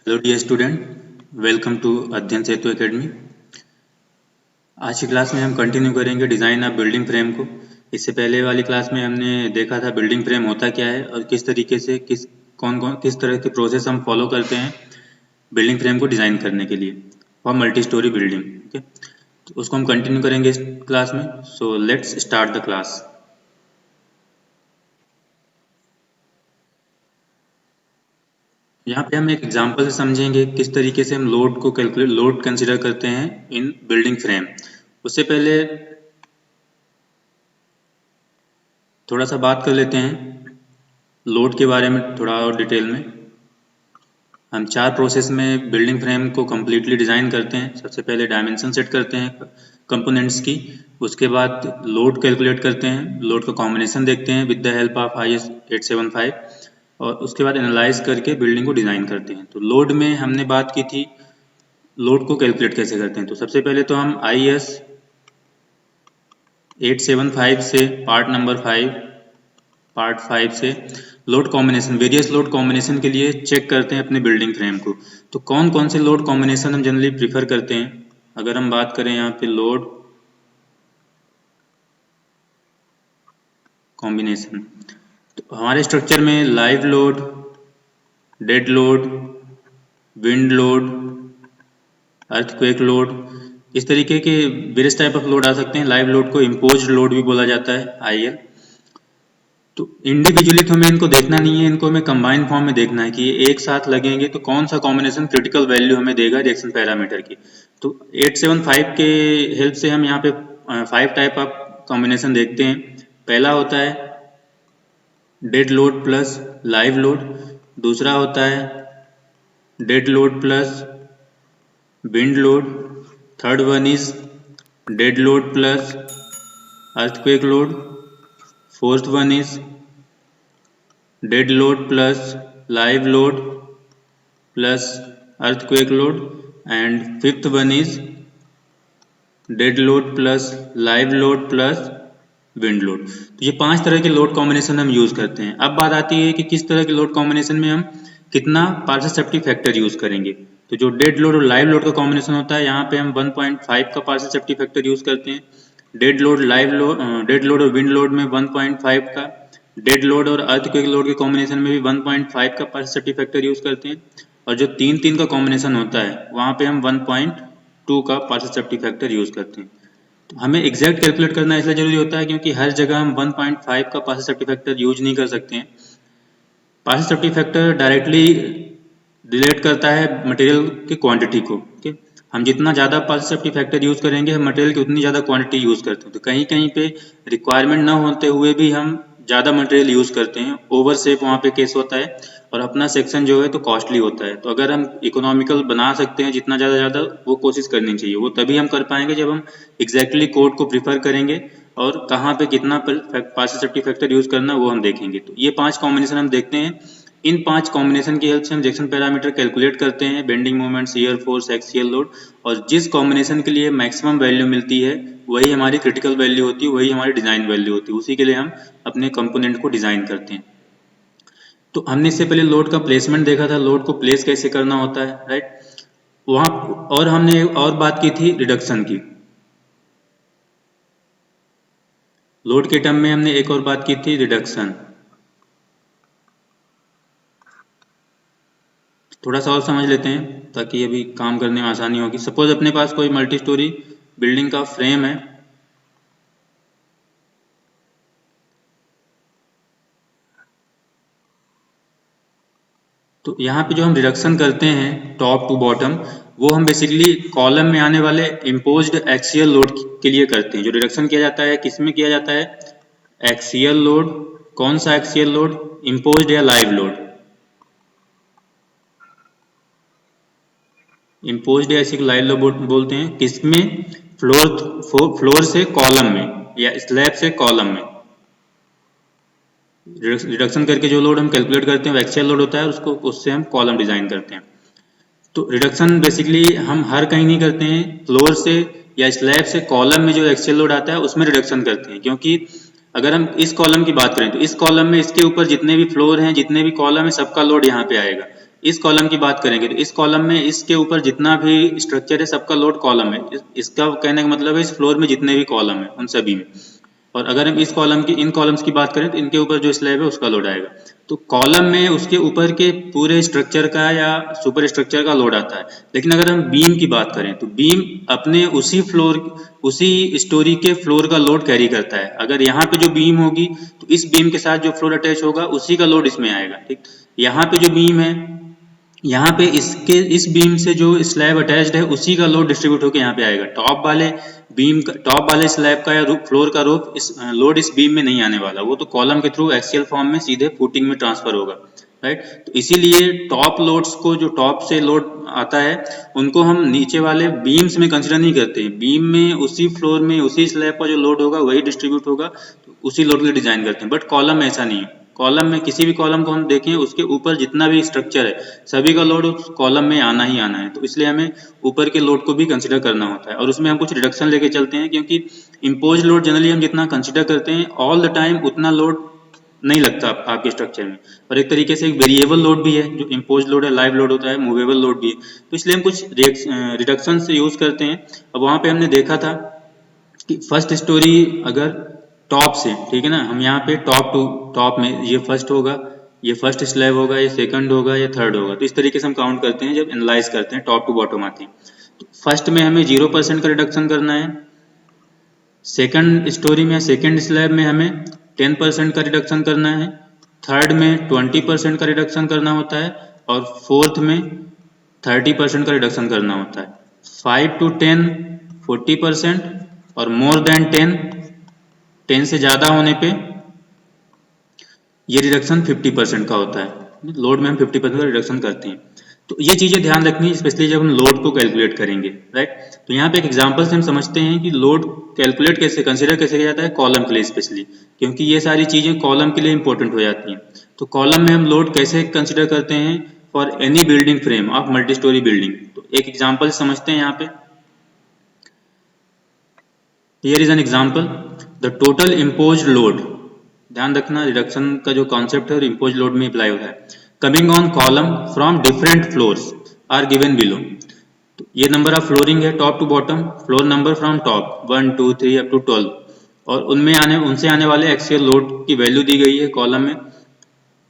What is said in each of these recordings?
Hello dear student, welcome to Adhyayan Setu academy. आज की class में हम कंटिन्यू करेंगे डिज़ाइन ऑफ बिल्डिंग फ्रेम को। इससे पहले वाली क्लास में हमने देखा था बिल्डिंग फ्रेम होता क्या है और किस तरीके से किस तरह के प्रोसेस हम फॉलो करते हैं बिल्डिंग फ्रेम को डिज़ाइन करने के लिए for multi storey building. Okay, तो उसको हम कंटिन्यू करेंगे इस क्लास में। So let's start the class. यहाँ पे हम एक एग्जांपल से समझेंगे किस तरीके से हम लोड कंसिडर करते हैं इन बिल्डिंग फ्रेम। उससे पहले थोड़ा सा बात कर लेते हैं लोड के बारे में थोड़ा और डिटेल में। हम 4 प्रोसेस में बिल्डिंग फ्रेम को कम्प्लीटली डिज़ाइन करते हैं। सबसे पहले डायमेंशन सेट करते हैं कंपोनेंट्स की, उसके बाद लोड कैलकुलेट करते हैं, लोड का कॉम्बिनेशन देखते हैं with the help of IS 875 और उसके बाद एनालाइज करके बिल्डिंग को डिज़ाइन करते हैं। तो लोड में हमने बात की थी लोड को कैलकुलेट कैसे करते हैं। तो सबसे पहले तो हम IS 875 से पार्ट 5 से load combination, various load combination के लिए चेक करते हैं अपने बिल्डिंग फ्रेम को। तो कौन कौन से लोड कॉम्बिनेशन हम जनरली प्रीफर करते हैं। अगर हम बात करें यहाँ पे लोड कॉम्बिनेशन, तो हमारे स्ट्रक्चर में live load, dead load, wind load, earthquake load, इस तरीके के वेरियस टाइप ऑफ लोड आ सकते हैं। लाइव लोड को इम्पोज्ड लोड भी बोला जाता है, IL। तो इंडिविजुअली तो हमें इनको देखना नहीं है, इनको हमें कंबाइन फॉर्म में देखना है कि ये एक साथ लगेंगे तो कौन सा कॉम्बिनेशन क्रिटिकल वैल्यू हमें देगा रिएक्शन पैरामीटर की। तो 875 के हेल्प से हम यहाँ पे 5 टाइप ऑफ कॉम्बिनेशन देखते हैं। पहला होता है dead load plus live load, दूसरा होता है dead load plus wind load, third one is dead load plus earthquake load, fourth one is dead load plus live load plus earthquake load, and fifth one is dead load plus live load plus wind load. तो ये 5 तरह के load combination हम use करते हैं। अब बात आती है कि किस तरह के लोड कॉम्बिनेशन में हम कितना पार्शियल सेफ्टी फैक्टर यूज करेंगे। तो जो डेड लोड और लाइव लोड का कॉम्बिनेशन होता है, यहाँ पे हम 1.5 का पार्शियल सेफ्टी फैक्टर यूज करते हैं। डेड लोड और विंड लोड में 1.5 का, डेड लोड और अर्थक्वेक लोड के कॉम्बिनेशन में भी 1.5 का पार्शियल सेफ्टी फैक्टर यूज करते हैं। और जो 3-3 का कॉम्बिनेशन होता है वहाँ पे हम 1.2 का पार्शियल सेफ्टी फैक्टर यूज करते हैं। तो हमें एग्जैक्ट कैलकुलेट करना इसलिए जरूरी होता है क्योंकि हर जगह हम 1.5 का पार्शियल सेफ्टी फैक्टर यूज नहीं कर सकते हैं। Partial safety factor directly relate करता है मटेरियल की क्वांटिटी को। ओके, हम जितना ज़्यादा पार्शियल सेफ्टी फैक्टर यूज करेंगे हम मटेरियल की उतनी ज़्यादा क्वांटिटी यूज करते हैं। तो कहीं कहीं पे रिक्वायरमेंट न होते हुए भी हम ज़्यादा मटेरियल यूज करते हैं, ओवर शेप वहाँ पे केस होता है और अपना सेक्शन जो है तो कॉस्टली होता है। तो अगर हम इकोनॉमिकल बना सकते हैं जितना ज़्यादा वो कोशिश करनी चाहिए। वो तभी हम कर पाएंगे जब हम एग्जैक्टली कोड को प्रीफर करेंगे और कहाँ पे कितना पार्शियल सेफ्टी फैक्टर यूज करना वो हम देखेंगे। तो ये 5 कॉम्बिनेशन हम देखते हैं। इन 5 कॉम्बिनेशन की हेल्प से हम रिएक्शन पैरामीटर कैलकुलेट करते हैं, bending moment, shear force, axial load, और जिस कॉम्बिनेशन के लिए मैक्सिमम वैल्यू मिलती है वही हमारी क्रिटिकल वैल्यू होती है, वही हमारी डिजाइन वैल्यू होती है। उसी के लिए हम अपने कंपोनेंट को डिजाइन करते हैं। तो हमने इससे पहले लोड का प्लेसमेंट देखा था, लोड को प्लेस कैसे करना होता है, राइट। वहां और हमने और बात की थी रिडक्शन की। लोड के टर्म में हमने एक और बात की थी रिडक्शन। थोड़ा सा और समझ लेते हैं ताकि अभी काम करने में आसानी होगी। सपोज अपने पास कोई मल्टी स्टोरी बिल्डिंग का फ्रेम है, तो यहाँ पे जो हम रिडक्शन करते हैं टॉप टू बॉटम, वो हम बेसिकली कॉलम में आने वाले इम्पोज्ड एक्सियल लोड के लिए करते हैं। जो रिडक्शन किया जाता है किस में किया जाता है, एक्सियल लोड। कौन सा एक्सियल लोड, इम्पोज्ड या लाइव लोड। इम्पोज्ड या इसी को लाइव लोड बोलते हैं। किसमें, फ्लोर से कॉलम में या स्लैब से कॉलम में। रिडक्शन करके जो लोड हम कैलकुलेट करते हैं वो एक्सियल लोड होता है, उससे हम कॉलम डिजाइन करते हैं। तो रिडक्शन बेसिकली हम हर कहीं नहीं करते हैं, फ्लोर से या स्लैब से कॉलम में जो एक्सियल लोड आता है उसमें रिडक्शन करते हैं। क्योंकि अगर हम इस कॉलम की बात करें तो इस कॉलम में इसके ऊपर जितने भी फ्लोर हैं, जितने भी कॉलम है, सबका लोड यहाँ पे आएगा। इस कॉलम की बात करेंगे तो इस कॉलम में इसके ऊपर जितना भी स्ट्रक्चर है सबका लोड कॉलम है। इसका कहने का मतलब है इस फ्लोर में जितने भी कॉलम है उन सभी में। और अगर हम इस कॉलम की इन कॉलम्स की बात करें तो इनके ऊपर जो स्लैब है उसका लोड आएगा। तो कॉलम में उसके ऊपर के पूरे स्ट्रक्चर का या सुपर स्ट्रक्चर का लोड आता है। लेकिन अगर हम बीम की बात करें तो बीम अपने उसी फ्लोर उसी स्टोरी के फ्लोर का लोड कैरी करता है। अगर यहाँ पे जो बीम होगी तो इस बीम के साथ जो फ्लोर अटैच होगा उसी का लोड इसमें आएगा। ठीक, यहाँ पे जो बीम है यहाँ पे इसके इस बीम से जो स्लैब अटैच्ड है उसी का लोड डिस्ट्रीब्यूट होकर यहाँ पे आएगा। टॉप वाले बीम का टॉप वाले स्लैब का या फ्लोर का रूफ इस लोड इस बीम में नहीं आने वाला, वो तो कॉलम के थ्रू एक्सियल फॉर्म में सीधे फुटिंग में ट्रांसफर होगा। राइट, तो इसीलिए टॉप लोड्स को जो टॉप से लोड आता है उनको हम नीचे वाले बीम्स में कंसिडर नहीं करते। बीम में उसी फ्लोर में उसी स्लैब का जो लोड होगा वही डिस्ट्रीब्यूट होगा, तो उसी लोड के लिए डिजाइन करते हैं। बट कॉलम में ऐसा नहीं है। कॉलम में किसी भी कॉलम को हम देखें उसके ऊपर जितना भी स्ट्रक्चर है सभी का लोड उस कॉलम में आना ही आना है। तो इसलिए हमें ऊपर के लोड को भी कंसिडर करना होता है और उसमें हम कुछ रिडक्शन लेके चलते हैं, क्योंकि इम्पोज लोड जनरली हम जितना कंसिडर करते हैं ऑल द टाइम उतना लोड नहीं लगता आपके स्ट्रक्चर में। और एक तरीके से एक वेरिएबल लोड भी है, जो इम्पोज लोड है लाइव लोड होता है, मूवेबल लोड भी है। तो इसलिए हम कुछ रिडक्शन से यूज करते हैं। अब वहां पे हमने देखा था कि फर्स्ट स्टोरी अगर टॉप से, ठीक है ना, हम यहाँ पे टॉप टू टॉप में ये फर्स्ट होगा, ये फर्स्ट स्लैब होगा, ये सेकंड होगा, ये थर्ड होगा। तो इस तरीके से हम काउंट करते हैं जब एनालाइज करते हैं टॉप टू बॉटम आते हैं। तो फर्स्ट में हमें 0% का रिडक्शन करना है, सेकंड स्टोरी में सेकंड स्लैब में हमें 10% का रिडक्शन करना है, थर्ड में 20% का रिडक्शन करना होता है और फोर्थ में 30% का रिडक्शन करना होता है। 5 to 10 40% और मोर देन 10 से ज़्यादा होने पे ये रिडक्शन 50% का होता है। लोड में हम 50% का रिडक्शन करते हैं। तो ये चीज़ें ध्यान रखनी है, स्पेशली जब हम लोड को कैलकुलेट करेंगे। राइट, तो यहाँ पे एक एग्जांपल से हम समझते हैं कि लोड कैलकुलेट कैसे कंसिडर कैसे किया जाता है कॉलम के लिए स्पेशली, क्योंकि ये सारी चीज़ें कॉलम के लिए इंपॉर्टेंट हो जाती हैं। तो कॉलम में हम लोड कैसे कंसिडर करते हैं for any building frame of multi storey building. तो एक एग्जाम्पल समझते हैं यहाँ पे। Here is an example. The total imposed load, ध्यान रखना रिडक्शन का जो कॉन्सेप्ट है इम्पोज लोड में अप्लाई होता है, coming on column from different floors are given below. तो ये नंबर ऑफ फ्लोरिंग है top to bottom, floor number from top 1 2 3 up to 12, और उनसे आने वाले एक्सियल लोड की वैल्यू दी गई है कॉलम में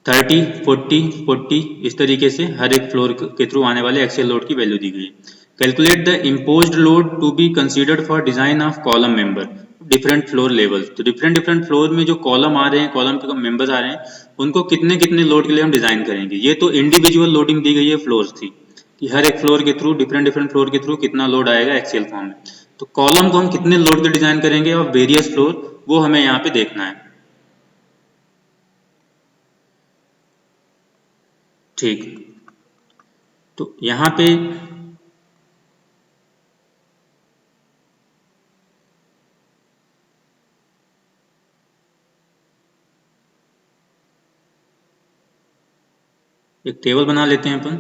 30 40 40। इस तरीके से हर एक फ्लोर के थ्रू आने वाले एक्सियल लोड की वैल्यू दी गई है। Calculate the imposed load to be considered for design of column member different floor levels. तो डिफरेंट फ्लोर में जो कॉलम आ रहे हैं, कॉलम के मेंबर्स आ रहे हैं, उनको कितने कितने लोड के लिए हम डिजाइन करेंगे। ये तो इंडिविजुअल लोडिंग दी गई है फ्लोर्स की, कि हर एक फ्लोर के थ्रू डिफरेंट फ्लोर के थ्रू कितना लोड आएगा एक्सियल फॉर्म में। तो कॉलम को हम कितने लोड के डिजाइन करेंगे और वेरियस फ्लोर, वो हमें यहाँ पे देखना है। ठीक, तो यहाँ पे एक टेबल बना लेते हैं अपन।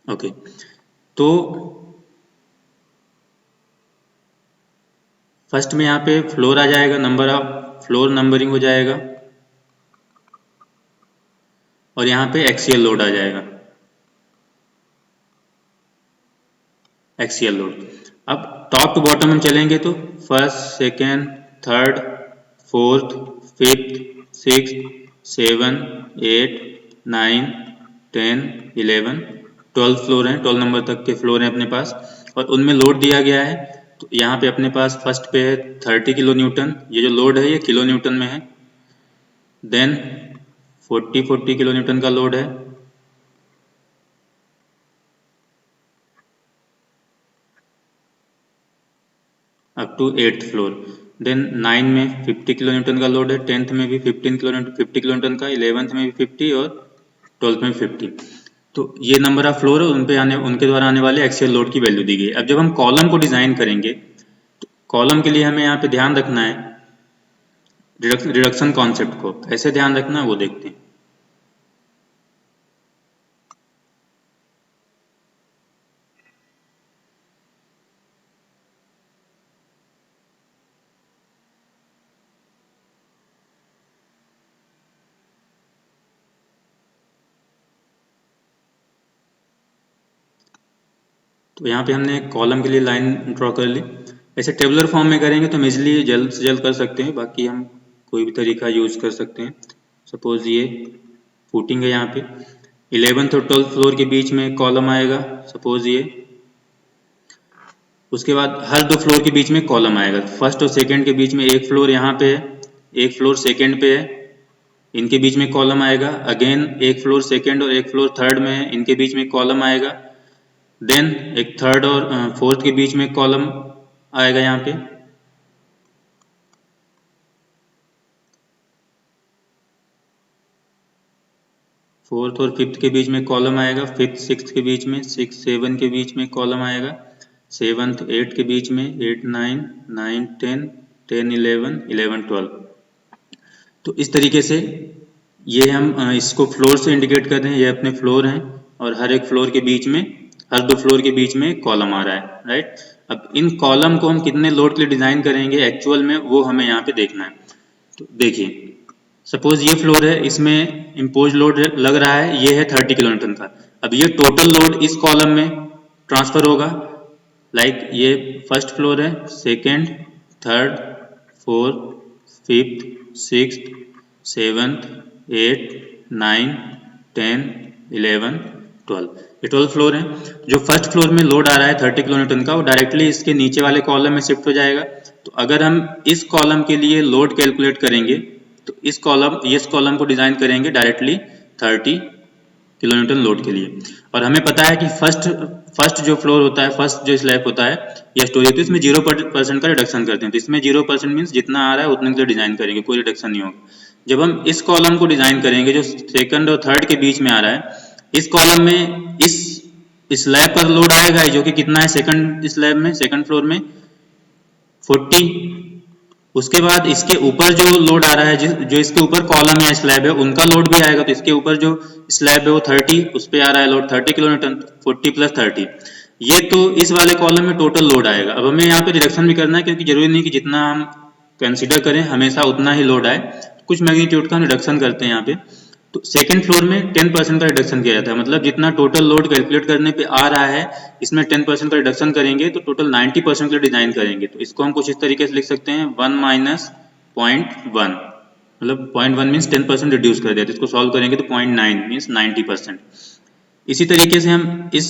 ओके, तो फर्स्ट में यहाँ पे फ्लोर आ जाएगा, नंबर ऑफ फ्लोर नंबरिंग हो जाएगा, और यहाँ पे एक्सियल लोड आ जाएगा, एक्सियल लोड। अब टॉप टू बॉटम हम चलेंगे तो first second third fourth fifth six 7 8 9 10 11 12 floor हैं, 12 नंबर तक के फ्लोर हैं अपने पास, और उनमें लोड दिया गया है। तो यहाँ पे अपने पास फर्स्ट पे है 30 किलो न्यूटन, ये जो लोड है ये किलो न्यूटन में है। देन 40 किलो न्यूटन का लोड है, up to 8th floor. Then 9 में 50 किलो न्यूटन का लोड है, 10th में भी 50 किलो न्यूटन का, 11th में भी 50 और 12th में 50। तो ये नंबर ऑफ फ्लोर है, उनके द्वारा आने वाले एक्सियल लोड की वैल्यू दी गई। अब जब हम कॉलम को डिजाइन करेंगे तो कॉलम के लिए हमें यहाँ पे ध्यान रखना है रिडक्शन कॉन्सेप्ट को कैसे ध्यान रखना है वो देखते हैं। तो यहाँ पे हमने कॉलम के लिए लाइन ड्रॉ कर ली। ऐसे टेबुलर फॉर्म में करेंगे तो हम इजिली जल्द से जल्द कर सकते हैं, बाकी हम कोई भी तरीका यूज कर सकते हैं। सपोज ये फुटिंग है, यहाँ पे 11th और 12th फ्लोर के बीच में कॉलम आएगा, सपोज ये। उसके बाद हर 2 फ्लोर के बीच में कॉलम आएगा। फर्स्ट और सेकंड के बीच में एक फ्लोर यहाँ पे है, एक फ्लोर सेकंड पे है, इनके बीच में कॉलम आएगा। अगेन एक फ्लोर सेकंड और एक फ्लोर थर्ड में है, इनके बीच में कॉलम आएगा। देन एक थर्ड और फोर्थ के बीच में कॉलम आएगा यहाँ पे। फोर्थ और फिफ्थ के बीच में कॉलम आएगा, फिफ्थ सिक्स के बीच में, सिक्स सेवन के बीच में कॉलम आएगा, सेवन्थ एट के बीच में, eight nine, nine ten, ten eleven, eleven twelve. तो इस तरीके से ये हम इसको फ्लोर से इंडिकेट कर रहे हैं, ये अपने फ्लोर हैं और हर एक फ्लोर के बीच में, हर 2 फ्लोर के बीच में कॉलम आ रहा है, राइट। अब इन कॉलम को हम कितने लोड के लिए डिजाइन करेंगे एक्चुअल में, वो हमें यहाँ पे देखना है। तो देखिए, सपोज ये फ्लोर है, इसमें इम्पोज लोड लग रहा है, ये है 30 किलो न्यूटन का। अब ये टोटल लोड इस कॉलम में ट्रांसफर होगा, लाइक ये फर्स्ट फ्लोर है, second, third, fourth, fifth, sixth, seventh, eight, nine, 10, 11, 12, ये 12 फ्लोर है। जो फर्स्ट फ्लोर में लोड आ रहा है 30 किलो न्यूटन का, वो डायरेक्टली इसके नीचे वाले कॉलम में शिफ्ट हो जाएगा। तो अगर हम इस कॉलम के लिए लोड कैलकुलेट करेंगे तो इस कॉलम को डिजाइन करेंगे डायरेक्टली 30 किलो न्यूटन लोड के लिए। और हमें पता है कि फर्स्ट जो फ्लोर होता है, फर्स्ट जो स्लैब होता है या स्टोरी होती है, इसमें 0% का रिडक्शन करते हैं। तो इसमें 0% मीन्स जितना आ रहा है उतने के लिए डिजाइन करेंगे, कोई रिडक्शन नहीं होगा। जब हम इस कॉलम को डिजाइन करेंगे जो सेकंड और थर्ड के बीच में आ रहा है, इस कॉलम में इस स्लैब पर लोड आएगा जो कि कितना है सेकंड स्लैब में, सेकंड फ्लोर में 40। उसके बाद इसके ऊपर जो लोड आ रहा है, जो इसके ऊपर कॉलम या स्लैब है उनका लोड भी आएगा। तो इसके ऊपर जो स्लैब है वो 30, उस पर आ रहा है लोड 30 किलो न्यूटन, 40 प्लस 30, ये तो इस वाले कॉलम में टोटल लोड आएगा। अब हमें यहाँ पे रिडक्शन भी करना है, क्योंकि जरूरी नहीं कि जितना हम कंसीडर करें हमेशा उतना ही लोड आए, कुछ मैग्नीट्यूड का हम रिडक्शन करते हैं यहाँ पे। तो सेकंड फ्लोर में 10% का रिडक्शन किया जाता है, मतलब जितना टोटल लोड कैलकुलेट करने पे आ रहा है इसमें 10% का रिडक्शन करेंगे तो टोटल 90% के लिए डिजाइन करेंगे। तो इसको हम कुछ इस तरीके से लिख सकते हैं 1 माइनस 0.1, मतलब 0.1 मीन्स 10% रिड्यूस कर दिया। तो इसको सॉल्व करेंगे तो 0.9 मीन्स 90%। इसी तरीके से हम इस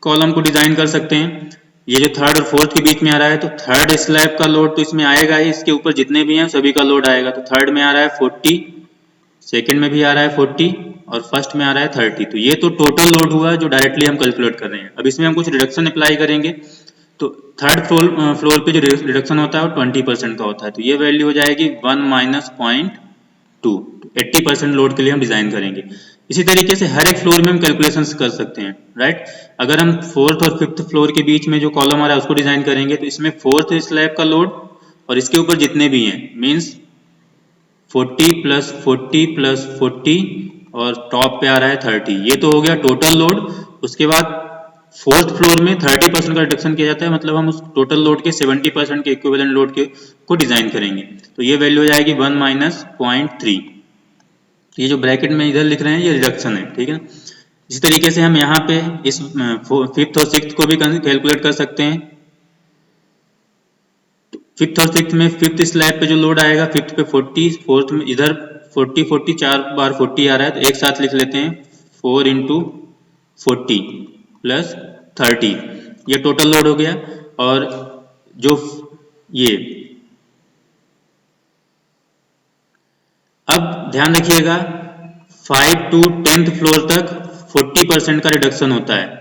कॉलम को डिजाइन कर सकते हैं। ये जो थर्ड और फोर्थ के बीच में आ रहा है, तो थर्ड स्लैब का लोड तो इसमें आएगा ही, इसके ऊपर जितने भी हैं सभी का लोड आएगा। तो थर्ड में आ रहा है 40, सेकंड में भी आ रहा है 40 और फर्स्ट में आ रहा है 30। तो ये तो टोटल लोड हुआ जो डायरेक्टली हम कैलकुलेट कर रहे हैं। अब इसमें हम कुछ रिडक्शन अप्लाई करेंगे। तो थर्ड फ्लोर पे जो रिडक्शन होता है वो 20% का होता है। तो ये वैल्यू हो जाएगी 1 माइनस 0.2, 80% लोड के लिए हम डिजाइन करेंगे। इसी तरीके से हर एक फ्लोर में हम कैलकुलेशन कर सकते हैं, राइट। अगर हम फोर्थ और फिफ्थ फ्लोर के बीच में जो कॉलम आ रहा है उसको डिजाइन करेंगे तो इसमें फोर्थ स्लैब का लोड और इसके ऊपर जितने भी हैं मीन्स 40 प्लस 40 प्लस 40 और टॉप पे आ रहा है 30, ये तो हो गया टोटल लोड। उसके बाद फोर्थ फ्लोर में 30% का रिडक्शन किया जाता है, मतलब हम उस टोटल लोड के 70% के इक्विवेलेंट लोड को डिजाइन करेंगे। तो ये वैल्यू हो जाएगी 1 माइनस 0.3। ये जो ब्रैकेट में इधर लिख रहे हैं ये रिडक्शन है, ठीक है। इसी तरीके से हम यहाँ पे इस फिफ्थ और सिक्स्थ को भी कैलकुलेट कर सकते हैं। फिफ्थ और सिक्स्थ में फिफ्थ स्लैब पे जो लोड आएगा, फिफ्थ पे 40, फोर्थ में इधर 40 40 4 बार 40 आ रहा है, तो एक साथ लिख लेते हैं 4 इंटू 40 प्लस 30, ये टोटल लोड हो गया। और जो ये, अब ध्यान रखिएगा 5 टू 10th फ्लोर तक 40% का रिडक्शन होता है,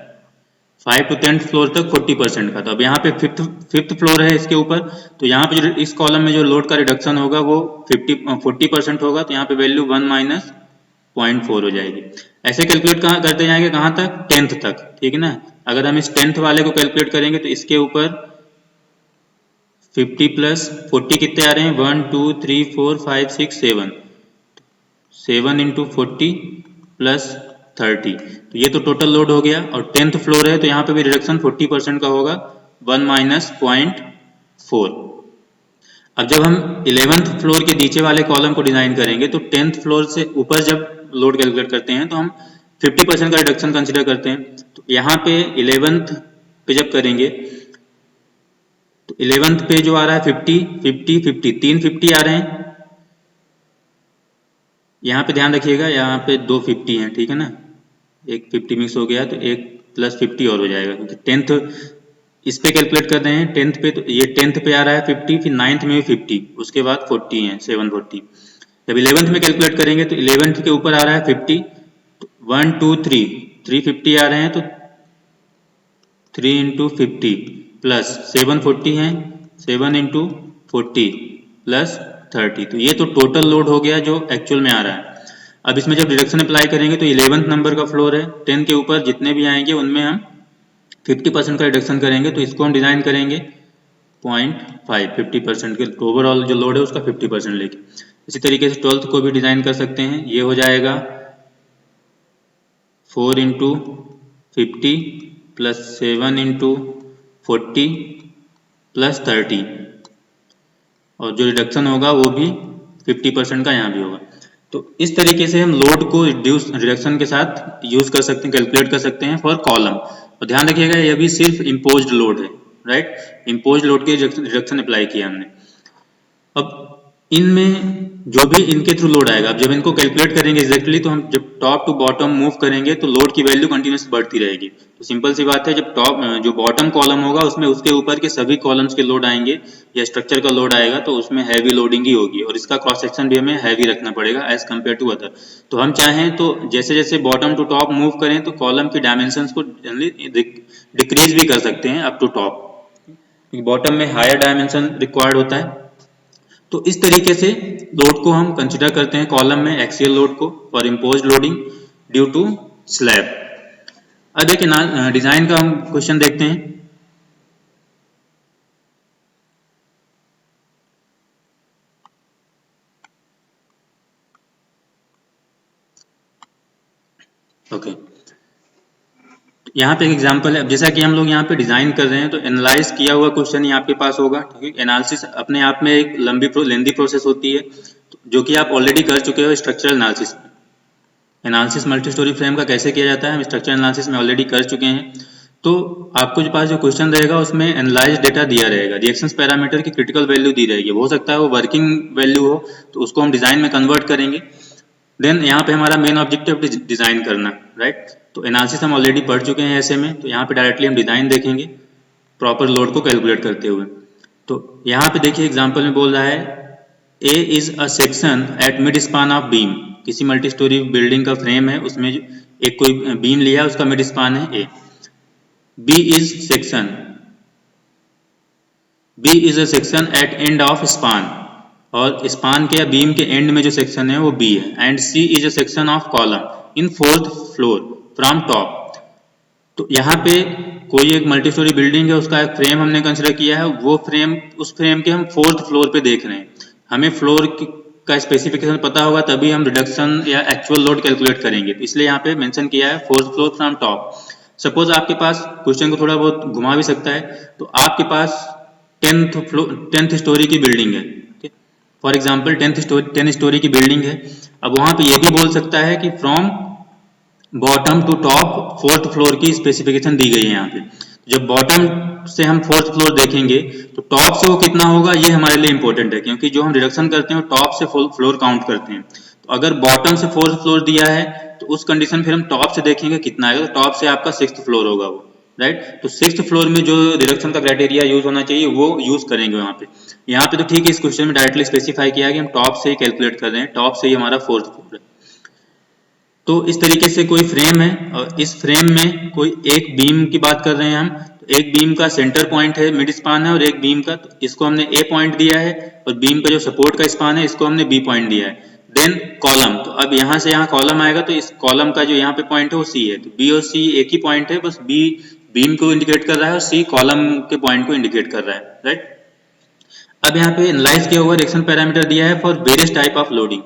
5 टू 10th फ्लोर तक 40% का। तो अब यहाँ पे फिफ्थ फ्लोर है इसके ऊपर, तो यहाँ पे जो इस कॉलम में जो लोड का रिडक्शन होगा वो 40% होगा। तो यहाँ पे वैल्यू 1 माइनस 0.4 हो जाएगी। ऐसे कैलकुलेट करते जाएंगे कहाँ तक, 10th तक, ठीक है ना। अगर हम इस 10th वाले को कैलकुलेट करेंगे तो इसके ऊपर 50 प्लस 40 कितने आ रहे हैं, 1 2 3 4 5 6 7, 7 इंटू 40 प्लस 30, तो ये तो टोटल लोड हो गया। और 10th फ्लोर है तो यहाँ पे भी रिडक्शन 40% का होगा, 1 माइनस 0.4। अब जब हम 11th फ्लोर के नीचे वाले कॉलम को डिजाइन करेंगे तो 10th फ्लोर से ऊपर जब लोड कैलकुलेट करते हैं तो हम 50% का रिडक्शन कंसिडर करते हैं। तो यहाँ पे 11th पे जब करेंगे तो 11th पे जो आ रहा है 50 50 50, तीन 50 आ रहे हैं। यहाँ पे ध्यान रखिएगा, यहाँ पे दो 50 हैं, ठीक है ना, एक 50 मिक्स हो गया तो एक प्लस 50 और हो जाएगा, क्योंकि 10th इस पे कैलकुलेट कर रहे हैं 10th पे, तो ये 10th पे आ रहा है 50, फिर 9th में भी 50, उसके बाद 40 है 740। जब 11th में कैलकुलेट करेंगे तो 11th के ऊपर आ रहा है 50, तो 1 2 3 350 आ रहे हैं, तो 3 इंटू 50 प्लस 740 हैं, 7 इंटू 40 प्लस 30, तो ये तो टोटल लोड हो गया जो एक्चुअल में आ रहा है। अब इसमें जब रिडक्शन अप्लाई करेंगे तो 11th नंबर का फ्लोर है, 10 के ऊपर जितने भी आएंगे उनमें हम 50% का रिडक्शन करेंगे, तो इसको हम डिजाइन करेंगे 0.5, 50% के ओवरऑल जो लोड है उसका 50% लेके। इसी तरीके से 12th को भी डिजाइन कर सकते हैं, ये हो जाएगा 4 इंटू 50 प्लस 7 इंटू 40 प्लस 30, और जो रिडक्शन होगा वो भी 50% का यहाँ भी होगा। तो इस तरीके से हम लोड को रिडक्शन के साथ यूज कर सकते हैं, कैलकुलेट कर सकते हैं फॉर कॉलम। और ध्यान रखिएगा ये भी सिर्फ इम्पोज्ड लोड है, राइट, इम्पोज्ड लोड के रिडक्शन अप्लाई किया हमने। अब इनमें जो भी इनके थ्रू लोड आएगा, अब जब इनको कैलकुलेट करेंगे एग्जैक्टली, तो हम जब टॉप टू बॉटम मूव करेंगे तो लोड की वैल्यू कंटिन्यूस बढ़ती रहेगी। तो सिंपल सी बात है, जब टॉप जो बॉटम कॉलम होगा उसमें उसके ऊपर के सभी कॉलम्स के लोड आएंगे या स्ट्रक्चर का लोड आएगा, तो उसमें हैवी लोडिंग ही होगी, और इसका क्रॉस सेक्शन भी हमें हैवी रखना पड़ेगा एज कम्पेयर टू अदर। तो हम चाहें तो जैसे जैसे बॉटम टू टॉप मूव करें तो कॉलम की डायमेंशन को जनरली डिक्रीज भी कर सकते हैं अप टू टॉप, बॉटम में हायर डायमेंशन रिक्वायर्ड होता है। तो इस तरीके से लोड को हम कंसिडर करते हैं कॉलम में, एक्सियल लोड को for imposed loading due to slab. अब देखिए डिजाइन का हम क्वेश्चन देखते हैं। ओके, यहाँ पे एक एग्जांपल है। अब जैसा कि हम लोग यहाँ पे डिजाइन कर रहे हैं तो एनालाइज किया हुआ क्वेश्चन ही आपके पास होगा, ठीक है। एनालिसिस अपने आप में एक लेंदी प्रोसेस होती है, जो कि आप ऑलरेडी कर चुके हो स्ट्रक्चरल एनालिसिस में। एनालिसिस मल्टी स्टोरी फ्रेम का कैसे किया जाता है हम स्ट्रक्चर एनालिसिस में ऑलरेडी कर चुके हैं। तो आपको जो पास जो क्वेश्चन रहेगा उसमें एनालाइज डेटा दिया रहेगा, रिएक्शंस पैरामीटर की क्रिटिकल वैल्यू दी रहेगी, हो सकता है वो वर्किंग वैल्यू हो, तो उसको हम डिजाइन में कन्वर्ट करेंगे। देन यहाँ पे हमारा मेन ऑब्जेक्टिव डिजाइन करना, राइट। तो एनालिसिस हम ऑलरेडी पढ़ चुके हैं ऐसे में, तो यहाँ पे डायरेक्टली हम डिजाइन देखेंगे प्रॉपर लोड को कैलकुलेट करते हुए। तो यहाँ पे देखिए एग्जांपल में बोल रहा है A is a section at mid span of beam, किसी मल्टी स्टोरी बिल्डिंग का फ्रेम है, उसमें एक कोई बीम लिया है, उसका मिड स्पान है A. B is a section at end of span, और स्पान के या बीम के एंड में जो सेक्शन है वो बी है। And C is a section of column in 4th floor from top. तो यहाँ पे कोई एक मल्टी स्टोरी बिल्डिंग है, उसका एक फ्रेम हमने कंसिडर किया है, वो फ्रेम उस फ्रेम के हम 4th फ्लोर पे देख रहे हैं। हमें फ्लोर का स्पेसिफिकेशन पता होगा तभी हम रिडक्शन या एक्चुअल लोड कैलकुलेट करेंगे, तो इसलिए यहाँ पे मेंशन किया है 4th floor from top. Suppose आपके पास क्वेश्चन को थोड़ा बहुत घुमा भी सकता है, तो आपके पास 10th स्टोरी की बिल्डिंग है, फॉर एग्जाम्पल 10 स्टोरी की बिल्डिंग है। अब वहां पे ये भी बोल सकता है कि from bottom to top 4th floor की स्पेसिफिकेशन दी गई है यहाँ पे। जब बॉटम से हम 4th फ्लोर देखेंगे तो टॉप से वो कितना होगा ये हमारे लिए इंपॉर्टेंट है, क्योंकि जो हम रिडक्शन करते हैं वो टॉप से फ्लोर काउंट करते हैं। तो अगर बॉटम से 4th फ्लोर दिया है तो उस कंडीशन फिर हम टॉप से देखेंगे कितना आएगा, तो टॉप से आपका 6th फ्लोर होगा वो, राइट। तो 6th फ्लोर में जो रिडक्शन का क्राइटेरिया यूज होना चाहिए वो यूज करेंगे वहां पे। यहाँ पे तो ठीक है, इस क्वेश्चन में डायरेक्टली स्पेसिफाई किया कि हम टॉप से ही कैलकुलेट कर रहे हैं, टॉप से ही हमारा 4th फ्लोर है। तो इस तरीके से कोई फ्रेम है और इस फ्रेम में कोई एक बीम की बात कर रहे हैं हम, तो एक बीम का सेंटर पॉइंट है, मिड स्पान है, और एक बीम का, तो इसको हमने ए पॉइंट दिया है, और बीम का जो सपोर्ट का स्पान है इसको हमने बी पॉइंट दिया है। देन कॉलम, तो अब यहाँ से यहाँ कॉलम आएगा, तो इस कॉलम का जो यहाँ पे पॉइंट है वो सी है, तो बी और सी एक ही पॉइंट है, बस बी बीम को इंडिकेट कर रहा है और सी कॉलम के पॉइंट को इंडिकेट कर रहा है, राइट। अब यहाँ पे एनालाइज किया हुआ रिएक्शन पैरामीटर दिया है for various type of loading.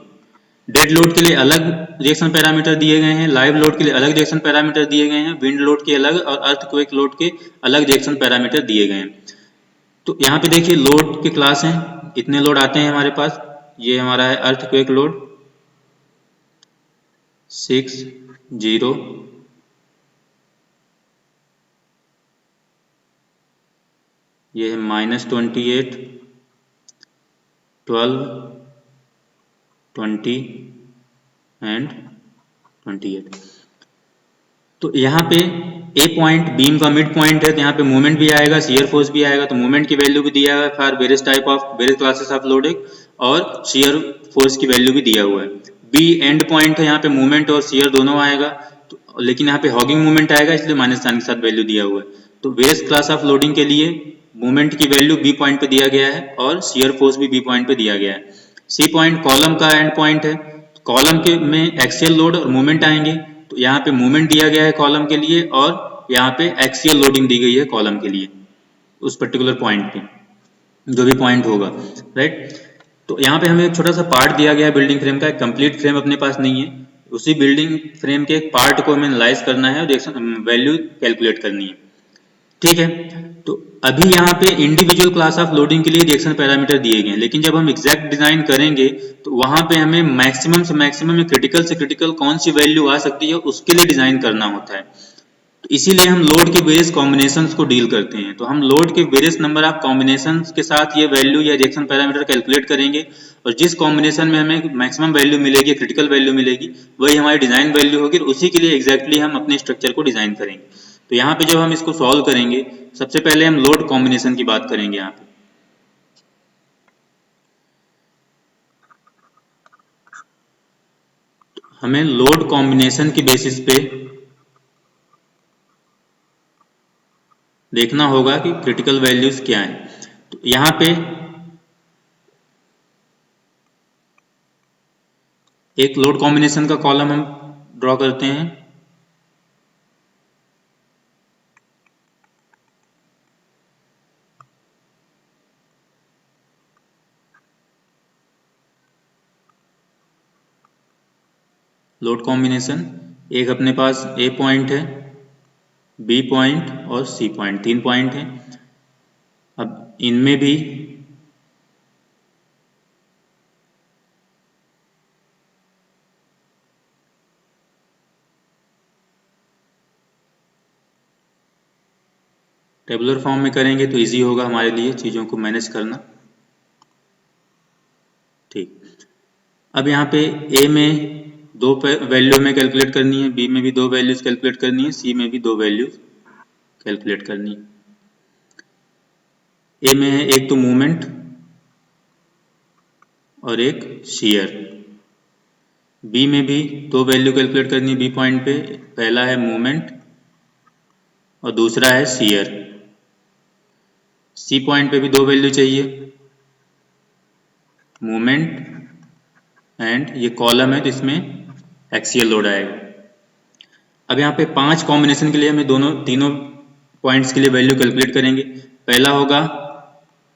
Dead load के लिए अलग रिएक्शन पैरामीटर दिए गए हैं, लाइव लोड के लिए अलग रिएक्शन पैरामीटर दिए गए हैं, विंड लोड के अलग और अर्थक्वेक लोड के अलग रिएक्शन पैरामीटर दिए गए हैं। तो यहाँ पे देखिए लोड के क्लास हैं, इतने लोड आते हैं हमारे पास। ये हमारा है अर्थक्वेक लोड 6, 0, ये है -28, 12, 20 एंड 28। तो यहाँ पे ए पॉइंट बीम का मिड पॉइंट है, तो यहाँ पे मोमेंट भी आएगा, शियर फोर्स भी आएगा, तो मोमेंट की वैल्यू भी दिया हुआ है for various type of various classes of loading, और शियर फोर्स की वैल्यू भी दिया हुआ है। बी एंड पॉइंट है, यहाँ पे मोमेंट और शियर दोनों आएगा, तो लेकिन यहाँ पे हॉगिंग मोमेंट आएगा, इसलिए माइनस साइन के साथ वैल्यू दिया हुआ है। तो वेरियस क्लास ऑफ लोडिंग के लिए मोमेंट की वैल्यू बी पॉइंट पे दिया गया है और शियर फोर्स भी बी पॉइंट पे दिया गया है। सी पॉइंट कॉलम का एंड पॉइंट है, कॉलम के में एक्सियल लोड और मोमेंट आएंगे, तो यहाँ पे मोमेंट दिया गया है कॉलम के लिए और यहाँ पे एक्सियल लोडिंग दी गई है कॉलम के लिए उस पर्टिकुलर पॉइंट पे, जो भी पॉइंट होगा, राइट। तो यहाँ पे हमें एक छोटा सा पार्ट दिया गया है बिल्डिंग फ्रेम का, एक कंप्लीट फ्रेम अपने पास नहीं है, उसी बिल्डिंग फ्रेम के एक पार्ट को हमें एनालाइज करना है और वैल्यू कैलकुलेट करनी है, ठीक है। तो अभी यहाँ पे इंडिविजुअल क्लास ऑफ लोडिंग के लिए रिएक्शन पैरामीटर दिए गए हैं, लेकिन जब हम एग्जैक्ट डिजाइन करेंगे तो वहां पे हमें मैक्सिमम से मैक्सिमम, क्रिटिकल से क्रिटिकल कौन सी वैल्यू आ सकती है उसके लिए डिजाइन करना होता है। तो इसीलिए हम लोड के वेरियस कॉम्बिनेशंस को डील करते हैं। तो हम लोड के वेरियस नंबर ऑफ कॉम्बिनेशंस के साथ ये वैल्यू या रिएक्शन पैरामीटर कैलकुलेट करेंगे, और जिस कॉम्बिनेशन में हमें मैक्सिमम वैल्यू मिलेगी, क्रिटिकल वैल्यू मिलेगी, वही हमारी डिजाइन वैल्यू होगी, उसी के लिए एग्जैक्टली हम अपने स्ट्रक्चर को डिजाइन करेंगे। तो यहाँ पे जब हम इसको सॉल्व करेंगे, सबसे पहले हम लोड कॉम्बिनेशन की बात करेंगे। यहाँ पे हमें लोड कॉम्बिनेशन की बेसिस पे देखना होगा कि क्रिटिकल वैल्यूज क्या है। तो यहाँ पे एक लोड कॉम्बिनेशन का कॉलम हम ड्रॉ करते हैं। लोड कॉम्बिनेशन एक अपने पास ए पॉइंट है, बी पॉइंट और सी पॉइंट, 3 पॉइंट है। अब इनमें भी टेबुलर फॉर्म में करेंगे तो इजी होगा हमारे लिए चीज़ों को मैनेज करना, ठीक। अब यहाँ पे ए में 2 वैल्यू में कैलकुलेट करनी है, बी में भी 2 वैल्यूज कैलकुलेट करनी है, सी में भी 2 वैल्यूज कैलकुलेट करनी है। ए में है एक तो मूवमेंट और एक शियर, बी में भी 2 वैल्यू कैलकुलेट करनी है बी पॉइंट पे, पहला है मूवमेंट और दूसरा है शियर। सी पॉइंट पे भी 2 वैल्यू चाहिए, मूवमेंट एंड ये कॉलम है तो इसमें एक्सियल लोड आएगा। अब यहाँ पे 5 कॉम्बिनेशन के लिए हमें तीनों पॉइंट्स के लिए वैल्यू कैलकुलेट करेंगे। पहला होगा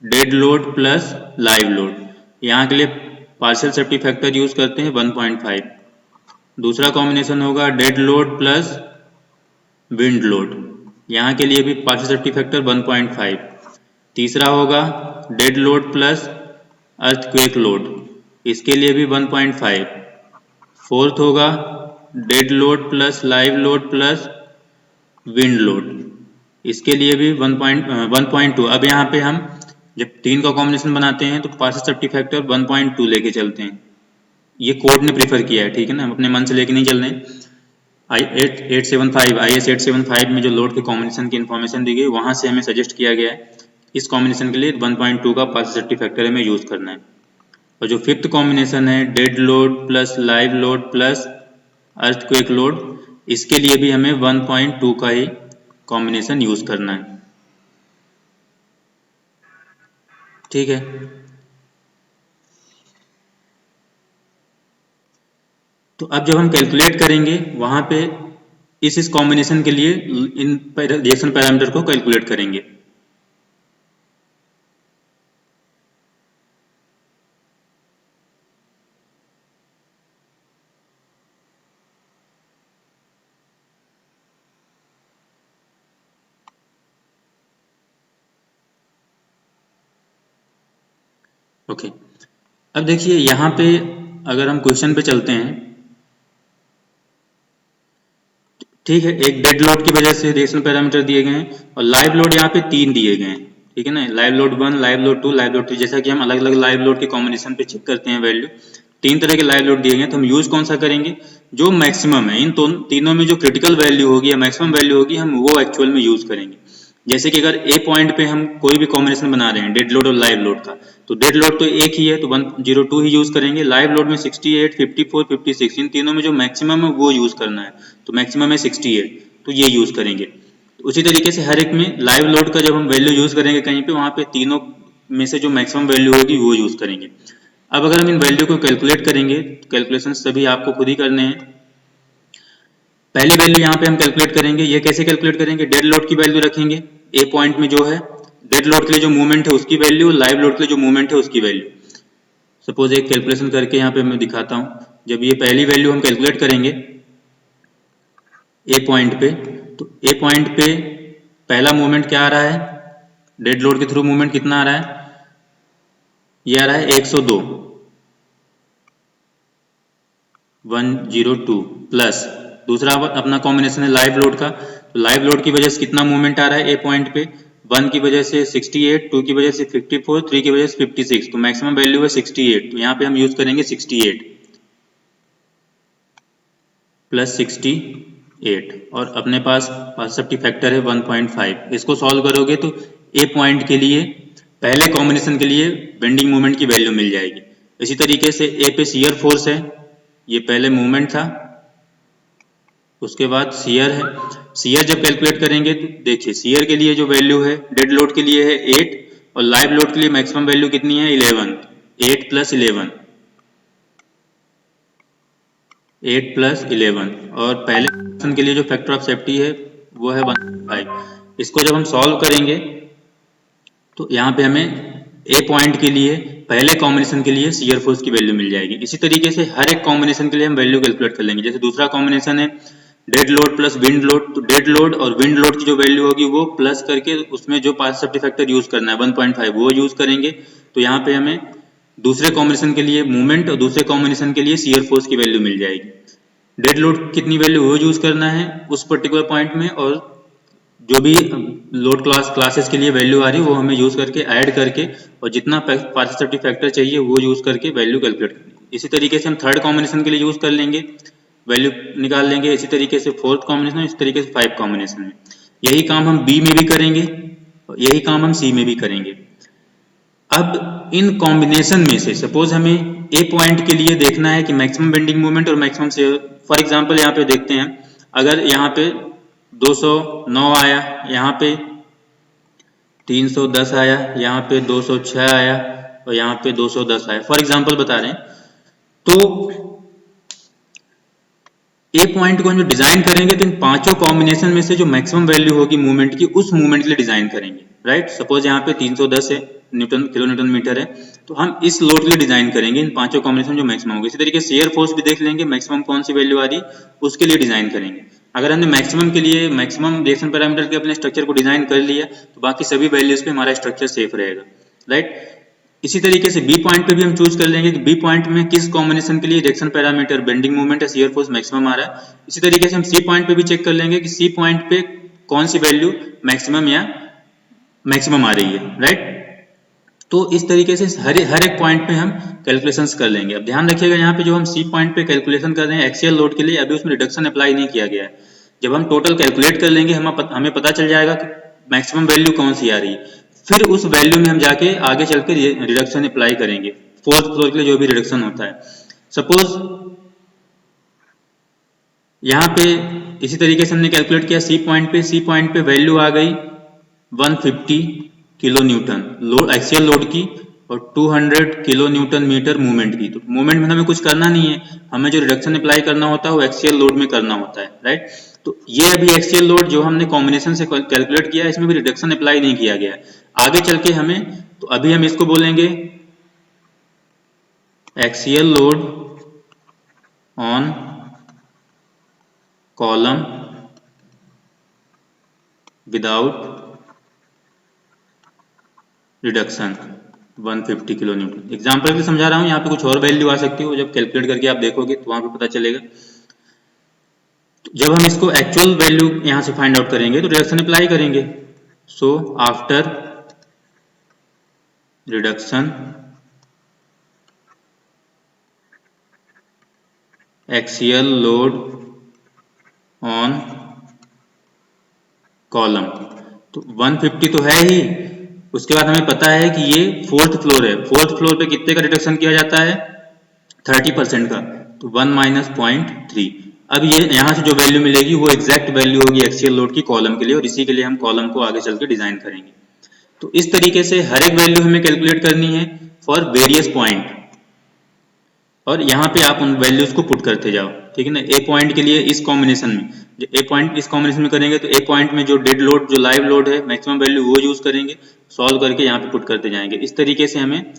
dead load plus live load, यहाँ के लिए पार्शियल सेफ्टी फैक्टर यूज करते हैं 1.5। दूसरा कॉम्बिनेशन होगा dead load plus wind load, यहाँ के लिए भी पार्शियल सेफ्टी फैक्टर 1.5। तीसरा होगा dead load plus earthquake load, इसके लिए भी 1.5। फोर्थ होगा dead load plus live load plus wind load, इसके लिए भी 1.2। अब यहाँ पे हम जब 3 का कॉम्बिनेशन बनाते हैं तो पार्शियल सेफ्टी फैक्टर 1.2 लेके चलते हैं, ये कोड ने प्रेफर किया है, ठीक है ना, हम अपने मन से लेके नहीं चल रहे हैं। IS 875 में जो लोड के कॉम्बिनेशन की इन्फॉर्मेशन दी गई, वहां से हमें सजेस्ट किया गया है इस कॉम्बिनेशन के लिए 1.2 का पार्शियल सेफ्टी फैक्टर हमें यूज करना है। और जो 5th कॉम्बिनेशन है dead load plus live load plus earthquake load, इसके लिए भी हमें 1.2 का ही कॉम्बिनेशन यूज करना है, ठीक है। तो अब जब हम कैलकुलेट करेंगे वहां पे इस कॉम्बिनेशन के लिए इन रिएक्शन पैरामीटर को कैलकुलेट करेंगे। ओके, अब देखिए यहाँ पे अगर हम क्वेश्चन पे चलते हैं, ठीक है, एक डेड लोड की वजह से रिएक्शन पैरामीटर दिए गए हैं और लाइव लोड यहाँ पे 3 दिए गए हैं, ठीक है ना, live load 1, live load 2, live load 3। जैसा कि हम अलग अलग लाइव लोड के कॉम्बिनेशन पे चेक करते हैं वैल्यू, 3 तरह के लाइव लोड दिए गए हैं, तो हम यूज कौन सा करेंगे, जो मैक्सिमम है, इन तीनों में जो क्रिटिकल वैल्यू होगी या मैक्सिमम वैल्यू होगी हम वो एक्चुअल में यूज करेंगे। जैसे कि अगर ए पॉइंट पे हम कोई भी कॉम्बिनेशन बना रहे हैं डेड लोड और लाइव लोड का, तो डेड लोड तो एक ही है तो 102 ही यूज करेंगे, लाइव लोड में 68, 54, 56, इन तीनों में जो मैक्सिमम है वो यूज करना है, तो मैक्सिमम है 68, तो ये यूज करेंगे। उसी तरीके से हर एक में लाइव लोड का जब हम वैल्यू यूज करेंगे कहीं पे, वहां पे तीनों में से जो मैक्सिमम वैल्यू होगी वो यूज करेंगे। अब अगर हम इन वैल्यू को कैलकुलेट करेंगे, कैलकुलेशन सभी आपको खुद ही करने हैं। पहली वैल्यू यहाँ पे हम कैलकुलेट करेंगे, ये कैसे कैलकुलेट करेंगे, डेड लोड की वैल्यू रखेंगे ए पॉइंट में जो है, डेड लोड के लिए जो मूवमेंट है उसकी वैल्यू, लाइव लोड के लिए जो मूवमेंट है उसकी वैल्यू। सपोज एक कैलकुलेशन करके यहाँ पे मैं दिखाता हूँ, जब ये पहली वैल्यू हम कैलकुलेट करेंगे ए पॉइंट पे, तो ए पॉइंट पे पहला मूवमेंट क्या आ रहा है, डेड लोड के थ्रू मूवमेंट कितना आ रहा है, ये आ रहा है 102, 102 प्लस दूसरा अपना कॉम्बिनेशन है लाइव लोड का, तो लाइव लोड की वजह से कितना मूवमेंट आ रहा है ए पॉइंट पे, 1 की वजह से 68, 2 की वजह से 54, 3 की वजह से 56, तो मैक्सिमम वैल्यू है 68, तो यहाँ पे हम यूज करेंगे 68 प्लस 68 और अपने पास पार्शियल फैक्टर है 1.5। इसको सॉल्व करोगे तो ए पॉइंट के लिए पहले कॉम्बिनेशन के लिए बेंडिंग मोमेंट की वैल्यू मिल जाएगी। इसी तरीके से ए पे शियर फोर्स है, ये पहले मूवमेंट था, उसके बाद शियर है। शियर जब कैलकुलेट करेंगे तो देखिए शियर के लिए जो वैल्यू है डेड लोड के लिए है 8 और लाइव लोड के लिए मैक्सिमम वैल्यू कितनी है 11, 8 प्लस 11, 8 प्लस 11 और पहले क्वेश्चन के लिए जो फैक्टर ऑफ सेफ्टी है वो है 1.5। इसको जब हम सॉल्व करेंगे तो यहाँ पे हमें ए पॉइंट के लिए पहले कॉम्बिनेशन के लिए शियर फोर्स की वैल्यू मिल जाएगी। इसी तरीके से हर एक कॉम्बिनेशन के लिए हम वैल्यू कैलकुलेट कर लेंगे। जैसे दूसरा कॉम्बिनेशन है dead load plus wind load, तो डेड लोड और विंड लोड की जो वैल्यू होगी वो प्लस करके उसमें जो पार्शियल सेफ्टी फैक्टर यूज करना है 1.5 वो यूज करेंगे। तो यहाँ पे हमें दूसरे कॉम्बिनेशन के लिए मूवमेंट और दूसरे कॉम्बिनेशन के लिए शियर फोर्स की वैल्यू मिल जाएगी। डेड लोड कितनी वैल्यू वो यूज करना है उस पर्टिकुलर पॉइंट में, और जो भी लोड क्लासेस के लिए वैल्यू आ रही है वो हमें यूज करके ऐड करके और जितना पार्शियल सेफ्टी फैक्टर चाहिए वो यूज करके वैल्यू कैलकुलेट करेंगे। इसी तरीके से हम थर्ड कॉम्बिनेशन के लिए यूज कर लेंगे, वैल्यू निकाल लेंगे। इसी तरीके से फोर्थ कॉम्बिनेशन, इस तरीके से 5 कॉम्बिनेशन में। यही काम हम बी में भी करेंगे और यही काम हम सी में भी करेंगे। अब इन कॉम्बिनेशन में से सपोज हमें ए पॉइंट के लिए देखना है कि मैक्सिमम बेंडिंग मोमेंट और मैक्सिमम से, फॉर एग्जांपल यहाँ पे देखते हैं, अगर यहाँ पे 209 आया, यहाँ पे 310 आया, यहाँ पे 206 आया और यहाँ पे 210 आया, फॉर एग्जांपल बता रहे हैं, तो ए पॉइंट को हम जो डिजाइन करेंगे तो इन पांचों कॉम्बिनेशन में से जो मैक्सिमम वैल्यू होगी मूवमेंट की उस मूवमेंट के लिए डिजाइन करेंगे, राइट। सपोज यहाँ पे 310 है न्यूटन, किलो न्यूटन मीटर है, तो हम इस लोड के लिए डिजाइन करेंगे इन पांचों कॉम्बिनेशन जो मैक्सिमम होगी। इसी तरीके से शेयर फोर्स भी देख लेंगे, मैक्सिमम कौन सी वैल्यू आ रही उसके लिए डिजाइन करेंगे। अगर हमने मैक्सिमम के लिए मैक्सिमम रिएक्शन पैरामीटर के अपने स्ट्रक्चर को डिजाइन कर लिया तो बाकी सभी वैल्यूज पे हमारा स्ट्रक्चर सेफ रहेगा, राइट। इसी तरीके से बी पॉइंट पे भी हम चूज कर लेंगे कि बी पॉइंट में किस कॉम्बिनेशन के लिए रिएक्शन पैरामीटर बेंडिंग मोमेंट या शियर फोर्स मैक्सिमम आ रहा है। इसी तरीके से हम सी पॉइंट पे भी चेक कर लेंगे कि सी पॉइंट पे कौन सी वैल्यू मैक्सिमम या मैक्सिमम आ रही है, राइट। तो इस तरीके से हर एक पॉइंट पे हम कैलकुलेशंस कर लेंगे। अब ध्यान रखिएगा यहाँ पे जो हम सी पॉइंट पे कैलकुलेशन कर रहे हैं एक्सियल लोड के लिए, अभी उसमें रिडक्शन अप्लाई नहीं किया गया है। जब हम टोटल कैलकुलेट कर लेंगे हमें पता चल जाएगा कि मैक्सिमम वैल्यू कौन सी आ रही है, फिर उस वैल्यू में हम जाके आगे चल के रिडक्शन अप्लाई करेंगे फोर्थ फ्लोर के लिए जो भी रिडक्शन होता है। सपोज यहाँ पे इसी तरीके से हमने कैलकुलेट किया सी पॉइंट पे वैल्यू आ गई 150 kilo Newton load, axial load की, और 200 किलो न्यूटन मीटर मूवमेंट की। तो मूवमेंट में हमें कुछ करना नहीं है, हमें जो रिडक्शन अप्लाई करना होता है वो एक्सियल लोड में करना होता है, राइट। तो ये अभी एक्सियल लोड जो हमने कॉम्बिनेशन से कैलकुलेट किया है इसमें भी रिडक्शन अप्लाई नहीं किया गया है। आगे चल के हमें, तो अभी हम इसको बोलेंगे axial load on column without reduction, 150 kilo Newton. Example के लिए समझा रहा हूँ, यहाँ पे कुछ और वैल्यू आ सकती है, वो जब कैलकुलेट करके आप देखोगे तो वहाँ पे पता चलेगा। तो जब हम इसको एक्चुअल वैल्यू यहाँ से फाइंड आउट करेंगे तो रिडक्शन अप्लाई करेंगे। So after reduction axial load on column, तो 150 तो है ही, उसके बाद हमें पता है कि ये 4th फ्लोर है। 4th फ्लोर पे कितने का रिडक्शन किया जाता है? 30% का, तो 1 माइनस 0.3। अब ये यहाँ से जो वैल्यू मिलेगी वो एग्जैक्ट वैल्यू होगी एक्सियल लोड की कॉलम के लिए, और इसी के लिए हम कॉलम को आगे चल के डिजाइन करेंगे। तो इस तरीके से हर एक वैल्यू हमें कैलकुलेट करनी है फॉर वेरियस पॉइंट, और यहाँ पे आप उन वैल्यूज को पुट करते जाओ, ठीक है ना। ए पॉइंट के लिए इस कॉम्बिनेशन में, जो ए पॉइंट इस कॉम्बिनेशन में करेंगे तो ए पॉइंट में जो डेड लोड, जो लाइव लोड है, मैक्सिमम वैल्यू वो यूज करेंगे, सॉल्व करके यहाँ पे पुट करते जाएंगे। इस तरीके से हमें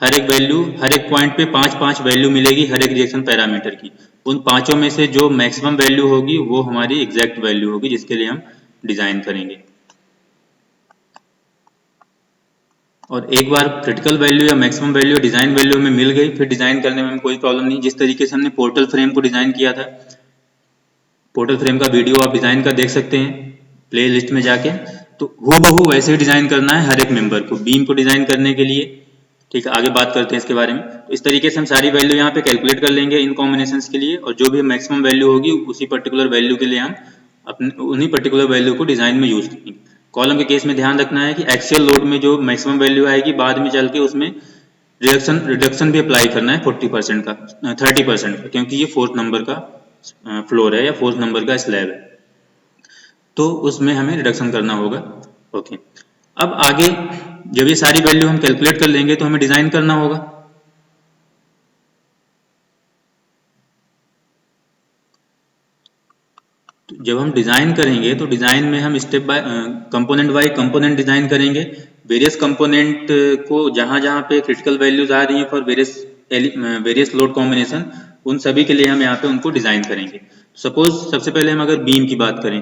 हर एक वैल्यू, हर एक पॉइंट पे 5-5 वैल्यू मिलेगी हर एक रिएक्शन पैरामीटर की। उन पांचों में से जो मैक्सिमम वैल्यू होगी वो हमारी एग्जैक्ट वैल्यू होगी जिसके लिए हम डिजाइन करेंगे। और एक बार क्रिटिकल वैल्यू या मैक्सिमम वैल्यू डिजाइन वैल्यू में मिल गई, फिर डिजाइन करने में कोई प्रॉब्लम नहीं। जिस तरीके से हमने पोर्टल फ्रेम को डिजाइन किया था, पोर्टल फ्रेम का वीडियो आप डिजाइन का देख सकते हैं प्ले लिस्ट में जाके, तो हूबहू वैसे ही डिजाइन करना है हर एक मेंबर को, बीम को डिजाइन करने के लिए। ठीक है, आगे बात करते हैं इसके बारे में। तो इस तरीके से हम सारी वैल्यू यहाँ पे कैलकुलेट कर लेंगे इन कॉम्बिनेशंस के लिए, और जो भी मैक्सिमम वैल्यू होगी उसी पर्टिकुलर वैल्यू के लिए हम अपने उन्हीं पर्टिकुलर वैल्यू को डिजाइन में यूज करेंगे। कॉलम के केस में ध्यान रखना है कि एक्सियल लोड में जो मैक्सिमम वैल्यू आएगी, बाद में चल के उसमें रिडक्शन भी अप्लाई करना है 40% का, 30% का, क्योंकि ये 4th नंबर का फ्लोर है या 4th नंबर का स्लैब है, तो उसमें हमें रिडक्शन करना होगा। ओके, अब आगे जब ये सारी वैल्यू हम कैलकुलेट कर लेंगे तो हमें डिजाइन करना होगा। तो जब हम डिजाइन करेंगे तो डिजाइन में हम step by component by component design करेंगे। वेरियस कंपोनेंट को जहां जहां पे क्रिटिकल वैल्यूज आ रही हैं फॉर वेरियस लोड कॉम्बिनेशन, उन सभी के लिए हम यहाँ पे उनको डिजाइन करेंगे। सपोज सबसे पहले हम अगर बीम की बात करें,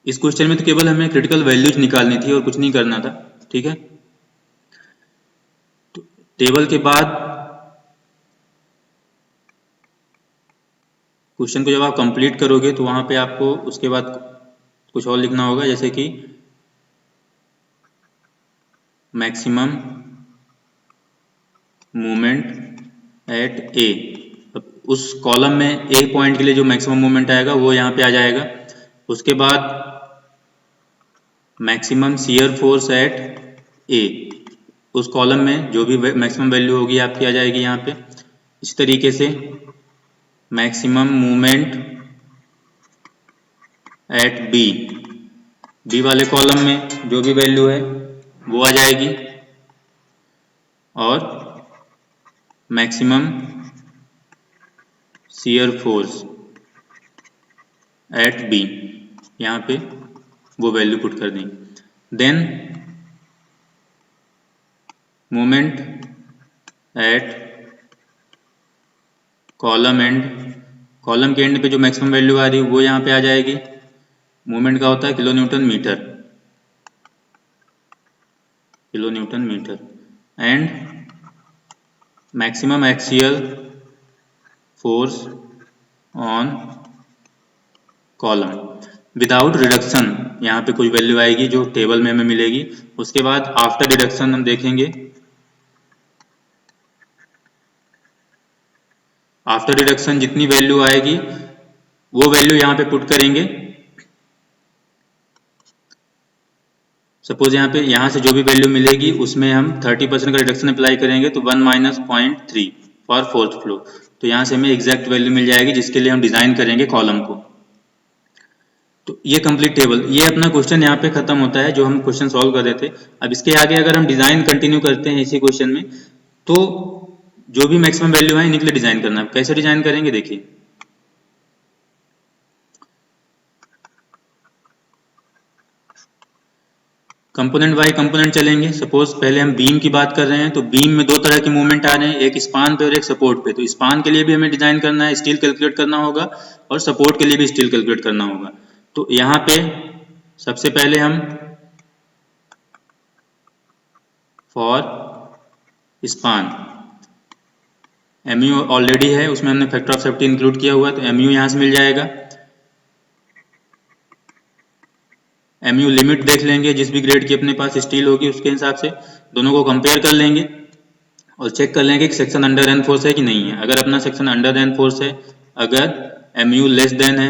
इस क्वेश्चन में तो केवल हमें क्रिटिकल वैल्यूज निकालनी थी और कुछ नहीं करना था, ठीक है। तो टेबल के बाद क्वेश्चन को जब आप कंप्लीट करोगे तो वहां पे आपको उसके बाद कुछ और लिखना होगा, जैसे कि मैक्सिमम मूवमेंट एट ए। उस कॉलम में ए पॉइंट के लिए जो मैक्सिमम मूवमेंट आएगा वो यहाँ पे आ जाएगा। उसके बाद मैक्सिमम शियर फोर्स एट ए, उस कॉलम में जो भी मैक्सिमम वैल्यू होगी आपकी आ जाएगी यहाँ पे। इस तरीके से maximum movement at B, B वाले कॉलम में जो भी वैल्यू है वो आ जाएगी, और maximum shear force at B, यहाँ पे वो वैल्यू पुट कर देंगे। Then moment at column end, column के एंड पे जो मैक्सिमम वैल्यू आ रही है वो यहाँ पे आ जाएगी। मोमेंट का होता है kilo newton metre, kilo newton metre, and maximum axial force on column without reduction, यहाँ पे कुछ वैल्यू आएगी जो टेबल में हमें मिलेगी। उसके बाद आफ्टर रिडक्शन हम देखेंगे, आफ्टर रिडक्शन जितनी वैल्यू आएगी वो वैल्यू यहाँ पे पुट करेंगे। सपोज यहाँ पे यहाँ से जो भी वैल्यू मिलेगी उसमें हम 30% का रिडक्शन अप्लाई करेंगे, तो 1 माइनस 0.3 फॉर 4th फ्लोर। तो यहाँ से हमें एग्जैक्ट वैल्यू मिल जाएगी जिसके लिए हम डिजाइन करेंगे कॉलम को। तो ये कंप्लीट टेबल, ये अपना क्वेश्चन यहाँ पे खत्म होता है जो हम क्वेश्चन सॉल्व कर रहे थे। अब इसके आगे अगर हम डिजाइन कंटिन्यू करते हैं इसी क्वेश्चन में, तो जो भी मैक्सिमम वैल्यू है इन्हीं के लिए डिजाइन करना है। कैसे डिजाइन करेंगे देखिए, कंपोनेंट बाय कंपोनेंट चलेंगे। सपोज पहले हम बीम की बात कर रहे हैं, तो बीम में दो तरह के मूवमेंट आ रहे हैं, एक स्पान पे और एक सपोर्ट पे। तो स्पान के लिए भी हमें डिजाइन करना है, स्टील कैलकुलेट करना होगा, और सपोर्ट के लिए भी स्टील कैलकुलेट करना होगा। तो यहाँ पे सबसे पहले हम फॉर स्पान। MU ऑलरेडी है, उसमें हमने फैक्टर ऑफ सेफ्टी इंक्लूड किया हुआ है, तो MU यहाँ से मिल जाएगा। MU लिमिट देख लेंगे, जिस भी ग्रेड की अपने पास स्टील होगी उसके हिसाब से दोनों को कंपेयर कर लेंगे और चेक कर लेंगे कि सेक्शन अंडर एनफोर्स है कि नहीं है। अगर अपना सेक्शन अंडर एनफोर्स है, अगर MU लेस देन है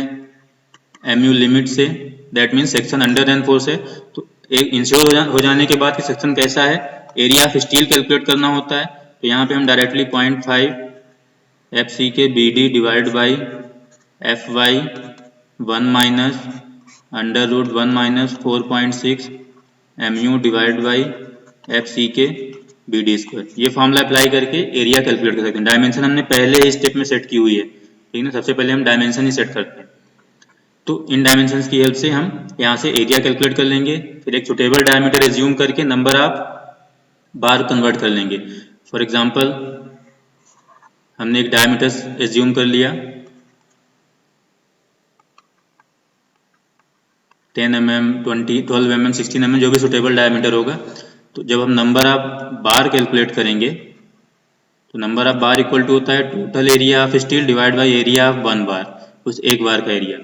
MU लिमिट से, that means section under enforce है, तो एक इंश्योर हो जाने के बाद कि सेक्शन कैसा है, एरिया ऑफ स्टील कैलकुलेट करना होता है। तो यहाँ पे हम डायरेक्टली 0.5 FC के BD divide by FY 1 minus under root 1 minus 4.6 MU divide by FC के BD स्क्वायर, ये फॉर्मूला अप्लाई करके एरिया कैलकुलेट कर सकते हैं। डायमेंशन हमने पहले ही स्टेप में सेट की हुई है, ठीक है ना, सबसे पहले हम डायमेंशन ही सेट करते हैं। तो इन डायमेंशंस की हेल्प से हम यहाँ से एरिया कैलकुलेट कर लेंगे, फिर एक सुटेबल डायमीटर एज्यूम करके नंबर ऑफ बार कन्वर्ट कर लेंगे। फॉर एग्जांपल हमने एक डायमीटर एज्यूम कर लिया 10 mm, 20, 12 mm, 16 mm, जो भी सुटेबल डायमीटर होगा। तो जब हम नंबर ऑफ बार कैलकुलेट करेंगे तो number of bar equal to होता है total area of steel divide by area of 1 bar, उस एक बार का एरिया।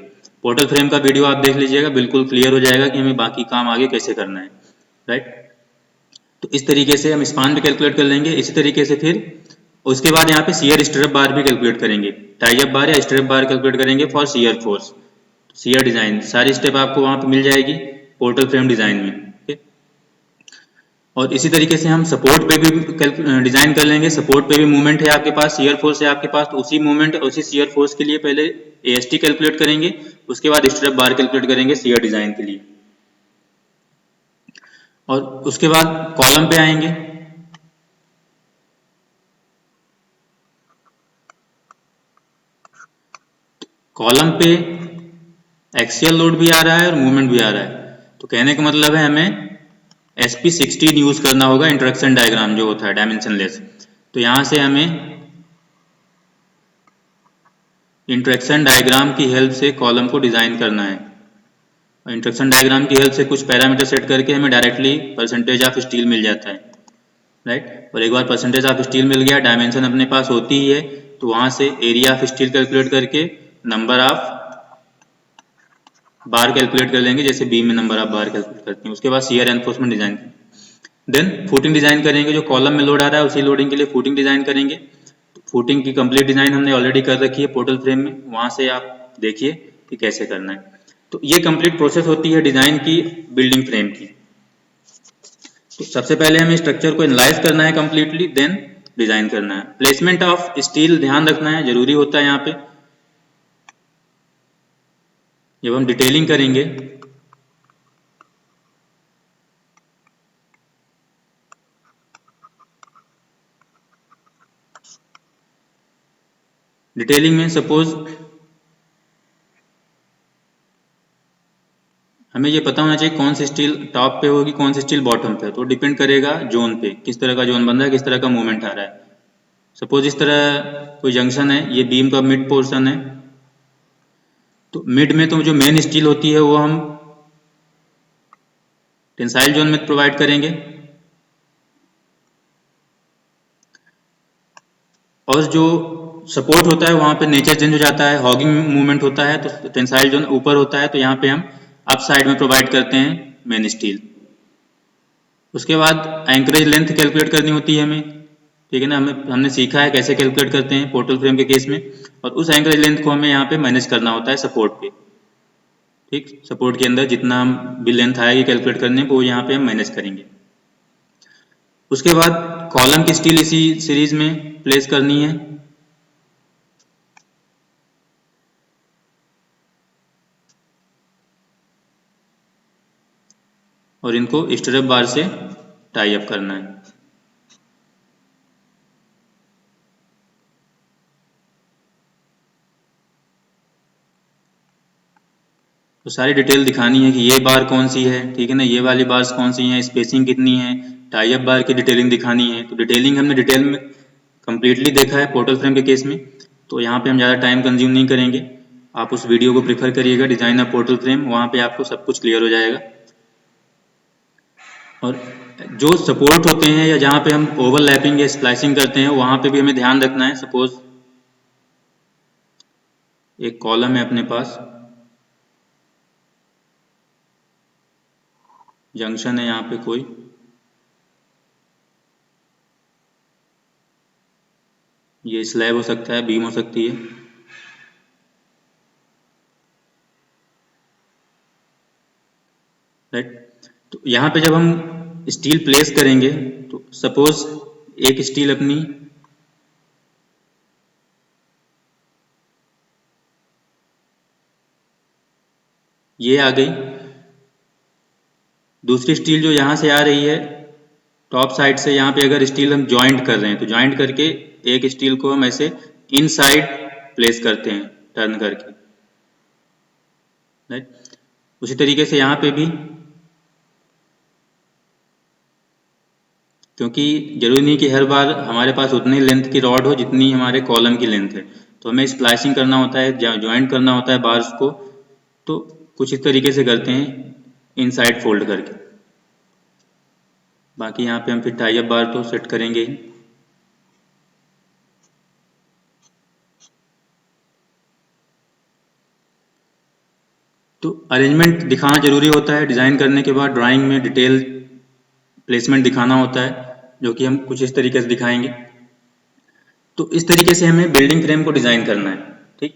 पोर्टल फ्रेम का वीडियो आप देख लीजिएगा, बिल्कुल क्लियर हो जाएगा कि हमें बाकी काम आगे कैसे करना है, राइट। तो इस तरीके से हम स्पान भी कैलकुलेट कर लेंगे। इसी तरीके से फिर उसके बाद यहाँ पे शियर स्ट्रेप बार भी कैलकुलेट करेंगे, टाई अप बार या स्ट्रेप बार कैलकुलेट करेंगे for shear force, shear design. सारी स्टेप आपको वहाँ पे मिल जाएगी पोर्टल फ्रेम डिजाइन में, ठीक। और इसी तरीके से हम सपोर्ट पे भी डिजाइन कर लेंगे। सपोर्ट पे भी मूवमेंट है आपके पास, शियर फोर्स है आपके पास, तो उसी मूवमेंट उसी शियर फोर्स के लिए पहले AST कैलकुलेट करेंगे, उसके बाद स्ट्रेप बार कैलकुलेट करेंगे शियर डिजाइन के लिए। और उसके बाद कॉलम पे आएंगे। कॉलम पे एक्सियल लोड भी आ रहा है और मूवमेंट भी आ रहा है, तो कहने का मतलब है हमें SP16 यूज करना होगा, इंटरेक्शन डायग्राम जो होता है डायमेंशनलेस। तो यहां से हमें इंटरेक्शन डायग्राम की हेल्प से कॉलम को डिजाइन करना है। इंटरेक्शन डायग्राम की हेल्प से कुछ पैरामीटर सेट करके हमें directly percentage of steel mill जाता है, राइट। और एक बार परसेंटेज ऑफ स्टील मिल गया, डायमेंशन अपने पास होती ही है, तो वहां से एरिया ऑफ स्टील कैलकुलेट करके नंबर ऑफ बार कैलकुलेट कर लेंगे, जैसे बीम में नंबर ऑफ बार कैलकुलेट करते हैं। उसके बाद shear enforcement design, then footing design करेंगे। जो कॉलम में लोड आ रहा है उसी लोडिंग के लिए फुटिंग डिजाइन करेंगे। फुटिंग की कंप्लीट डिजाइन हमने ऑलरेडी कर रखी है पोर्टल फ्रेम में, वहां से आप देखिए कि कैसे करना है। तो ये कंप्लीट प्रोसेस होती है डिजाइन की, बिल्डिंग फ्रेम की। तो सबसे पहले हमें स्ट्रक्चर को एनालाइज करना है कंप्लीटली, देन डिजाइन करना है। प्लेसमेंट ऑफ स्टील ध्यान रखना है, जरूरी होता है यहाँ पे। जब हम डिटेलिंग करेंगे डिटेलिंग में सपोज हमें ये पता होना चाहिए कौन सी स्टील टॉप पे होगी, कौन सी स्टील बॉटम पे, तो डिपेंड करेगा जोन पे, किस तरह का जोन बन रहा है, किस तरह का मूवमेंट आ रहा है। सपोज इस तरह कोई जंक्शन है, ये बीम का मिड पोर्शन है, तो मिड में तो जो मेन स्टील होती है वो हम टेंसाइल जोन में प्रोवाइड करेंगे, और जो सपोर्ट होता है वहां पे नेचर चेंज हो जाता है, हॉगिंग मूवमेंट होता है, तो टेंसाइल जोन ऊपर होता है, तो यहाँ पे हम अप साइड में प्रोवाइड करते हैं मेन स्टील। उसके बाद एंकरेज लेंथ कैलकुलेट करनी होती है हमें, ठीक है ना। हमने सीखा है कैसे कैलकुलेट करते हैं पोर्टल फ्रेम के केस में, और उस एंकरेज लेंथ को हमें यहाँ पे मैनेज करना होता है सपोर्ट पे, ठीक। सपोर्ट के अंदर जितना भी लेंथ आएगी कैलकुलेट करने को, वो यहाँ पे हम मैनेज करेंगे। उसके बाद कॉलम की स्टील इसी सीरीज में प्लेस करनी है, और इनको स्ट्रेप बार से टाई अप करना है। तो सारी डिटेल दिखानी है कि ये बार कौन सी है, ठीक है ना, ये वाली बार्स कौन सी हैं, स्पेसिंग कितनी है, टाई अप बार की डिटेलिंग दिखानी है। तो डिटेलिंग हमने डिटेल में कंप्लीटली देखा है पोर्टल फ्रेम के केस में, तो यहाँ पे हम ज़्यादा टाइम कंज्यूम नहीं करेंगे। आप उस वीडियो को प्रेफर करिएगा, डिजाइन ऑफ पोर्टल फ्रेम, वहाँ पे आपको सब कुछ क्लियर हो जाएगा। और जो सपोर्ट होते हैं या जहाँ पे हम ओवरलैपिंग या स्प्लाइसिंग करते हैं वहाँ पे भी हमें ध्यान रखना है। सपोज एक कॉलम है अपने पास, जंक्शन है यहाँ पे कोई, ये स्लैब हो सकता है, बीम हो सकती है, राइट। तो यहाँ पे जब हम स्टील प्लेस करेंगे तो सपोज एक स्टील अपनी ये आ गई, दूसरी स्टील जो यहाँ से आ रही है टॉप साइड से, यहाँ पे अगर स्टील हम ज्वाइंट कर रहे हैं तो ज्वाइंट करके एक स्टील को हम ऐसे इनसाइड प्लेस करते हैं टर्न करके, राइट। उसी तरीके से यहाँ पे भी, क्योंकि जरूरी नहीं कि हर बार हमारे पास उतनी लेंथ की रॉड हो जितनी हमारे कॉलम की लेंथ है, तो हमें स्प्लाइसिंग करना होता है, ज्वाइंट करना होता है बार्स को, तो कुछ इस तरीके से करते हैं इनसाइड फोल्ड करके। बाकी यहाँ पे हम फिर टाई अप बार तो सेट करेंगे ही। तो अरेंजमेंट दिखाना जरूरी होता है, डिज़ाइन करने के बाद ड्राइंग में डिटेल प्लेसमेंट दिखाना होता है, जो कि हम कुछ इस तरीके से दिखाएंगे। तो इस तरीके से हमें बिल्डिंग फ्रेम को डिज़ाइन करना है, ठीक।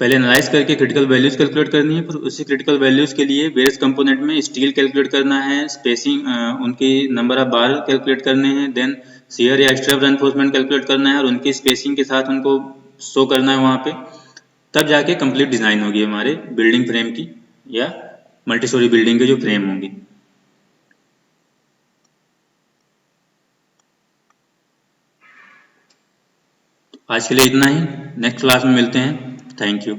पहले एनालाइज करके क्रिटिकल वैल्यूज़ कैलकुलेट करनी है, फिर उसी क्रिटिकल वैल्यूज़ के लिए वेरियस कंपोनेंट में स्टील कैलकुलेट करना है, स्पेसिंग उनकी नंबर ऑफ बार कैलकुलेट करने हैं, देन शियर या स्ट्रेप रेनफोर्समेंट कैलकुलेट करना है और उनकी स्पेसिंग के साथ उनको शो करना है वहाँ पे, तब जाके कंप्लीट डिज़ाइन होगी हमारे बिल्डिंग फ्रेम की या मल्टी स्टोरी बिल्डिंग के जो फ्रेम होंगी। आज के लिए इतना ही, नेक्स्ट क्लास में मिलते हैं। Thank you.